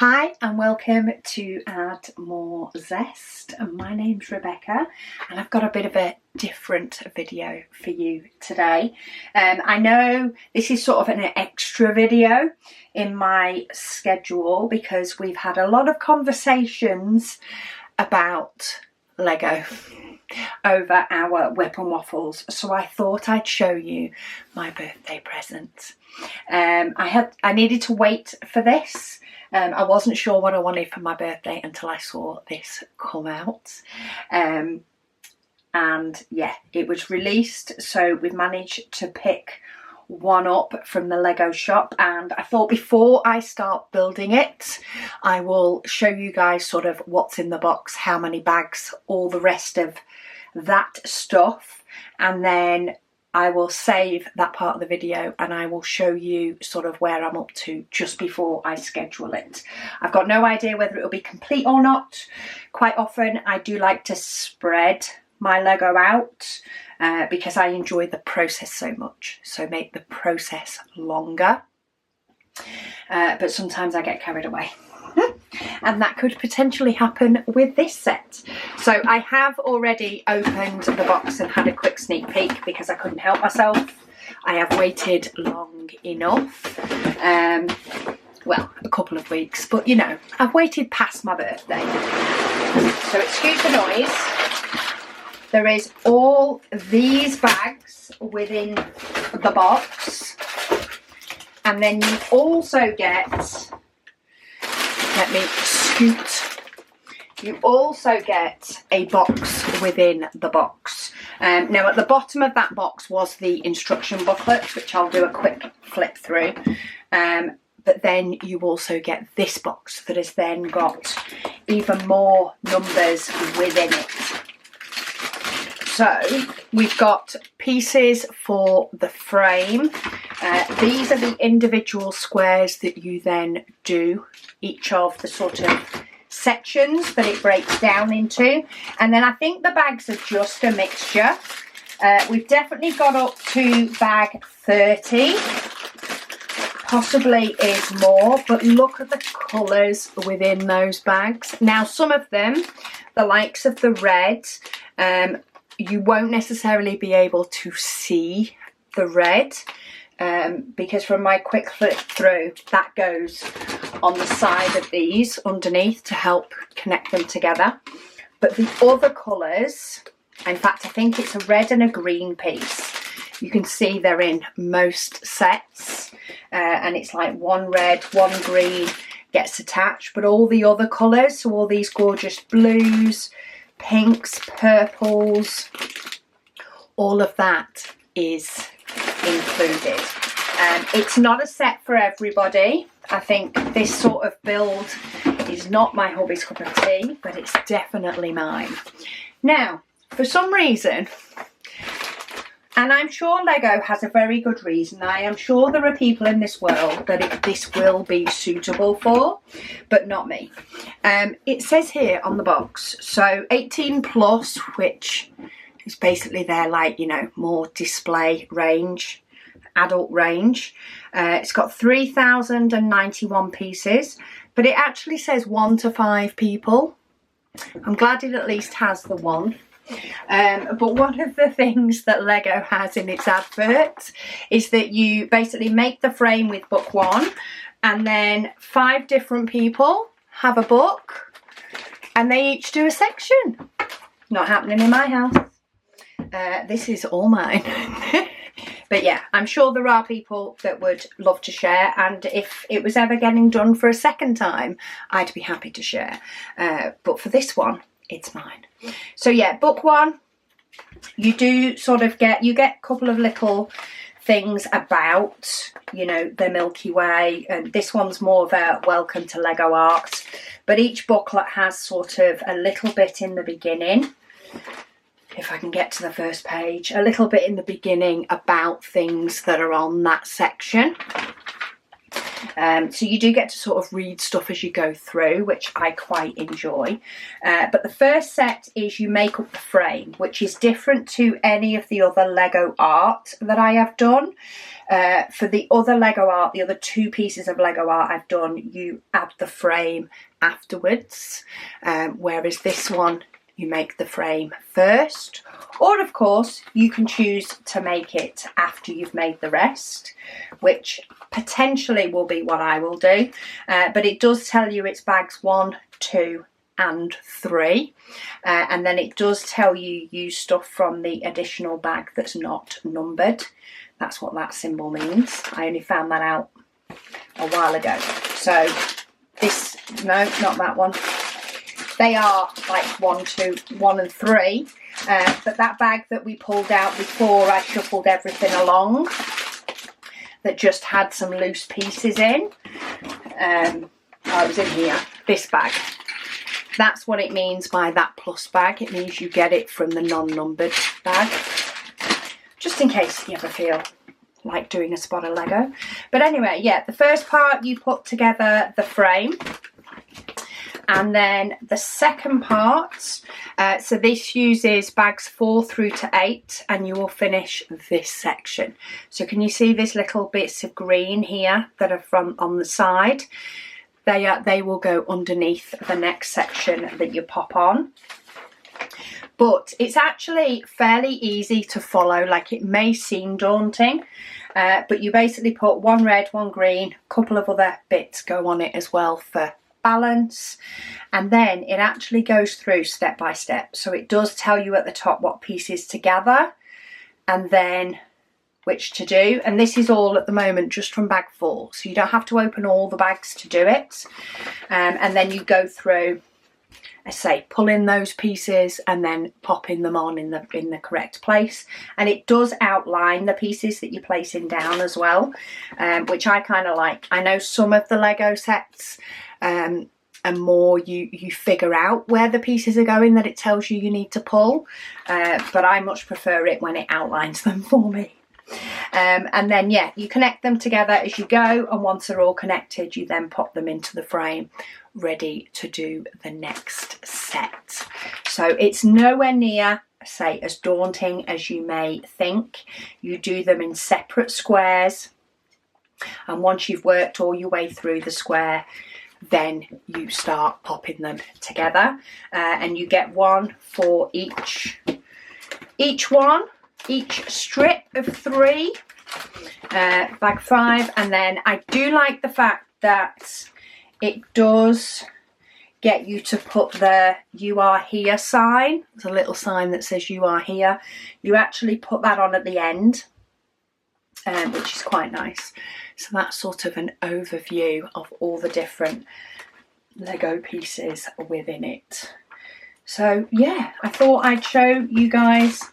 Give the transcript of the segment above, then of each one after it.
Hi and welcome to Add More Zest. My name's Rebecca and I've got a bit of a different video for you today. I know this is sort of an extra video in my schedule because we've had a lot of conversations about Lego over our Whip and Waffles, so I thought I'd show you my birthday present. I needed to wait for this. I wasn't sure what I wanted for my birthday until I saw this come out. And yeah, it was released, so we've managed to pick one up from the Lego shop, and I thought before I start building it I will show you guys sort of what's in the box, how many bags, all the rest of that stuff, and then I will save that part of the video and I will show you sort of where I'm up to just before I schedule it. I've got no idea whether it'll be complete or not. Quite often I do like to spread my Lego out because I enjoy the process so much, so make the process longer. But sometimes I get carried away. And that could potentially happen with this set. So I have already opened the box and had a quick sneak peek because I couldn't help myself. I have waited long enough. Well, a couple of weeks, but you know, I've waited past my birthday. So excuse the noise. There is all these bags within the box. And then you also get, let me scoot. You also get a box within the box. Now at the bottom of that box was the instruction booklet, which I'll do a quick flip through. But then you also get this box that has then got even more numbers within it. So we've got pieces for the frame. These are the individual squares that you then do each of the sort of sections that it breaks down into. And then I think the bags are just a mixture. We've definitely got up to bag 30. Possibly is more, but look at the colours within those bags. Now some of them, the likes of the red, you won't necessarily be able to see the red because from my quick flip through, that goes on the side of these underneath to help connect them together. But the other colours, in fact I think it's a red and a green piece, you can see they're in most sets, and it's like one red, one green gets attached, but all the other colours, so all these gorgeous blues, pinks, purples, all of that is included. It's not a set for everybody. I think this sort of build is not my hubby's cup of tea, but it's definitely mine. Now, for some reason, and I'm sure Lego has a very good reason, I am sure there are people in this world that this will be suitable for, but not me. It says here on the box, so 18 plus, which is basically their, like, you know, more display range, adult range. It's got 3,091 pieces, but it actually says 1 to 5 people. I'm glad it at least has the one. But one of the things that Lego has in its advert is that you basically make the frame with book 1 and then 5 different people have a book and they each do a section. Not happening in my house. This is all mine. But yeah, I'm sure there are people that would love to share, and if it was ever getting done for a second time, I'd be happy to share. But for this one, it's mine. So yeah, book 1, you do sort of get a couple of little things about, you know, the Milky Way, and this one's more of a welcome to Lego art, but each booklet has sort of a little bit in the beginning, if I can get to the first page, a little bit in the beginning about things that are on that section. So you do get to sort of read stuff as you go through, which I quite enjoy. But the first set is you make up the frame, which is different to any of the other Lego art that I have done. For the other Lego art, the other 2 pieces of Lego art I've done, you add the frame afterwards, whereas this one, you make the frame first. Or of course, you can choose to make it after you've made the rest, which potentially will be what I will do. But it does tell you it's bags 1, 2 and 3. And then it does tell you use stuff from the additional bag that's not numbered. That's what that symbol means. I only found that out a while ago. So this, no, not that one. They are like 1, 2, 1 and 3. But that bag that we pulled out before I shuffled everything along, that just had some loose pieces in. I was in here, this bag. That's what it means by that plus bag. It means you get it from the non-numbered bag. Just in case you ever feel like doing a spot of Lego. But anyway, yeah, the first part you put together the frame. And then the second part, so this uses bags 4 through to 8, and you will finish this section. So can you see these little bits of green here that are from on the side? They will go underneath the next section that you pop on. But it's actually fairly easy to follow. Like, it may seem daunting, but you basically put 1 red, 1 green, a couple of other bits go on it as well for balance, and then it actually goes through step by step. So it does tell you at the top what pieces to gather and then which to do, and this is all at the moment just from bag 4, so you don't have to open all the bags to do it. And then you go through, I say, pull in those pieces and then popping them on in the correct place. And it does outline the pieces that you're placing down as well, which I kind of like. I know some of the Lego sets and more you figure out where the pieces are going, that it tells you need to pull, but I much prefer it when it outlines them for me. And then yeah, you connect them together as you go, and once they're all connected you then pop them into the frame ready to do the next set. So it's nowhere near, say, as daunting as you may think. You do them in separate squares, and once you've worked all your way through the square, then you start popping them together, and you get 1 for each strip of 3, bag 5. And then I do like the fact that it does get you to put the "you are here" sign. There's a little sign that says "you are here." You actually put that on at the end, which is quite nice. So that's sort of an overview of all the different Lego pieces within it. So yeah, I thought I'd show you guys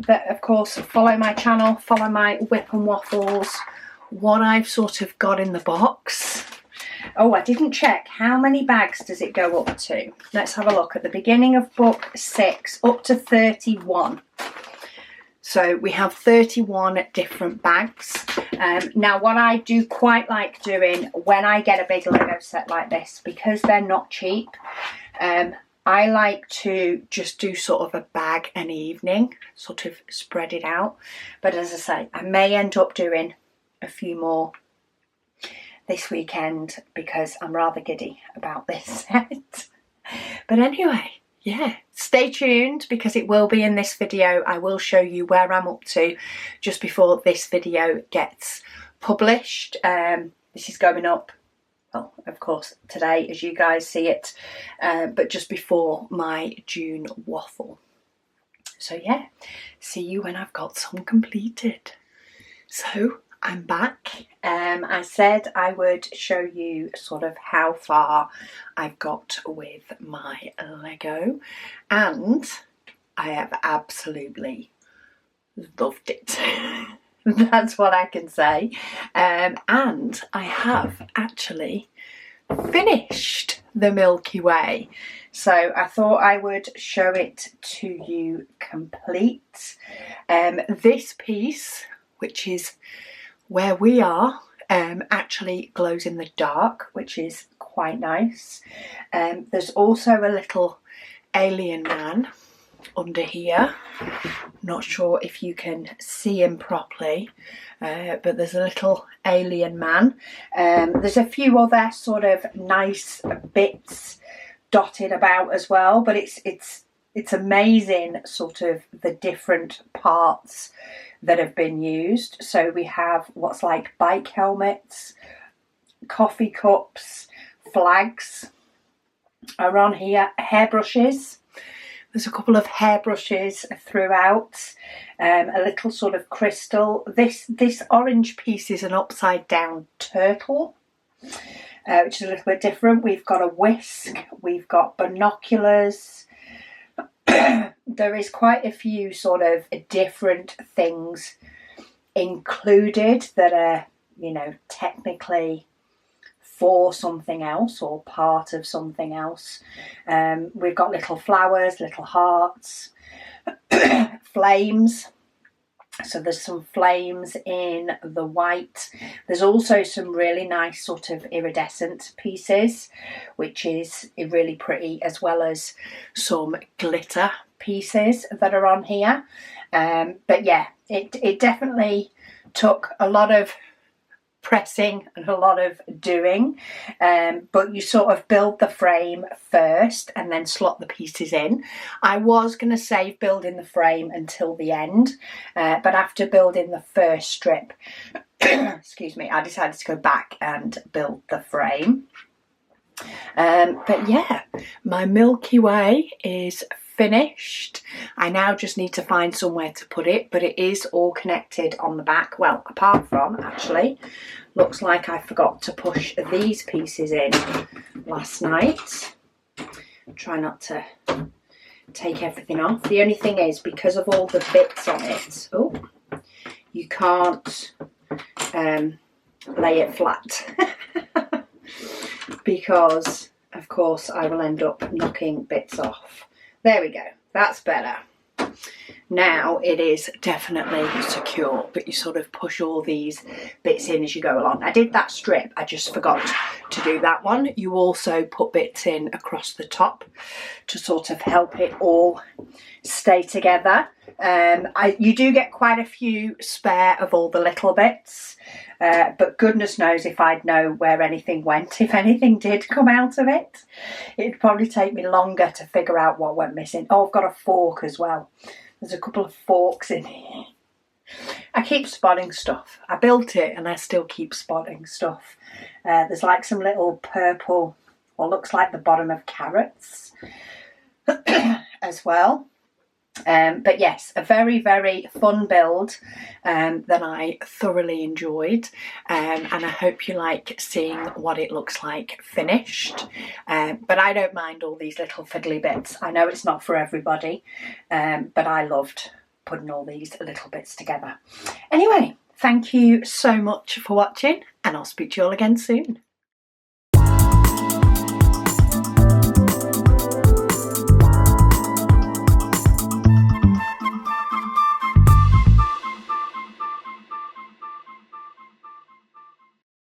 that, of course, follow my channel, follow my Whip and Waffles, what I've sort of got in the box. Oh, I didn't check. How many bags does it go up to? Let's have a look. At the beginning of book 6, up to 31. So we have 31 different bags. Now, what I do quite like doing when I get a big Lego set like this, because they're not cheap, I like to just do sort of a bag an evening, sort of spread it out. But as I say, I may end up doing a few more this weekend because I'm rather giddy about this set. But anyway, yeah, stay tuned because it will be in this video. I will show you where I'm up to just before this video gets published. This is going up, well, of course, today as you guys see it, but just before my June waffle. So yeah, see you when I've got some completed. So I'm back. I said I would show you sort of how far I've got with my Lego, and I have absolutely loved it. That's what I can say. And I have actually finished the Milky Way. So I thought I would show it to you complete. This piece, which is where we are, actually glows in the dark, which is quite nice. There's also a little alien man under here. Not sure if you can see him properly, but there's a little alien man. There's a few other sort of nice bits dotted about as well, but it's amazing sort of the different parts that have been used. So we have what's like bike helmets, coffee cups, flags are on here, hairbrushes. There's a couple of hairbrushes throughout, a little sort of crystal. This orange piece is an upside down turtle, which is a little bit different. We've got a whisk, we've got binoculars. There is quite a few sort of different things included that are, you know, technically for something else or part of something else. We've got little flowers, little hearts, flames. So there's some flames in the white. There's also some really nice sort of iridescent pieces, which is really pretty, as well as some glitter pieces that are on here. But yeah, it definitely took a lot of pressing and a lot of doing, but you sort of build the frame first and then slot the pieces in. I was going to save building the frame until the end, but after building the first strip, excuse me, I decided to go back and build the frame. But yeah, my Milky Way is finished. I now just need to find somewhere to put it, but it is all connected on the back. Well, apart from, actually, looks like I forgot to push these pieces in last night. Try not to take everything off. The only thing is, because of all the bits on it, you can't lay it flat because of course I will end up knocking bits off. There we go, that's better. Now it is definitely secure, but you sort of push all these bits in as you go along. I did that strip, I just forgot to do that one. You also put bits in across the top to sort of help it all stay together. You do get quite a few spare of all the little bits, but goodness knows if I'd know where anything went. If anything did come out of it, it'd probably take me longer to figure out what went missing. Oh, I've got a fork as well. There's a couple of forks in here. I keep spotting stuff. I built it and I still keep spotting stuff. There's like some little purple, or looks like the bottom of carrots as well. But yes, a very, very fun build that I thoroughly enjoyed, and I hope you like seeing what it looks like finished. But I don't mind all these little fiddly bits. I know it's not for everybody, but I loved putting all these little bits together. Anyway, thank you so much for watching, and I'll speak to you all again soon.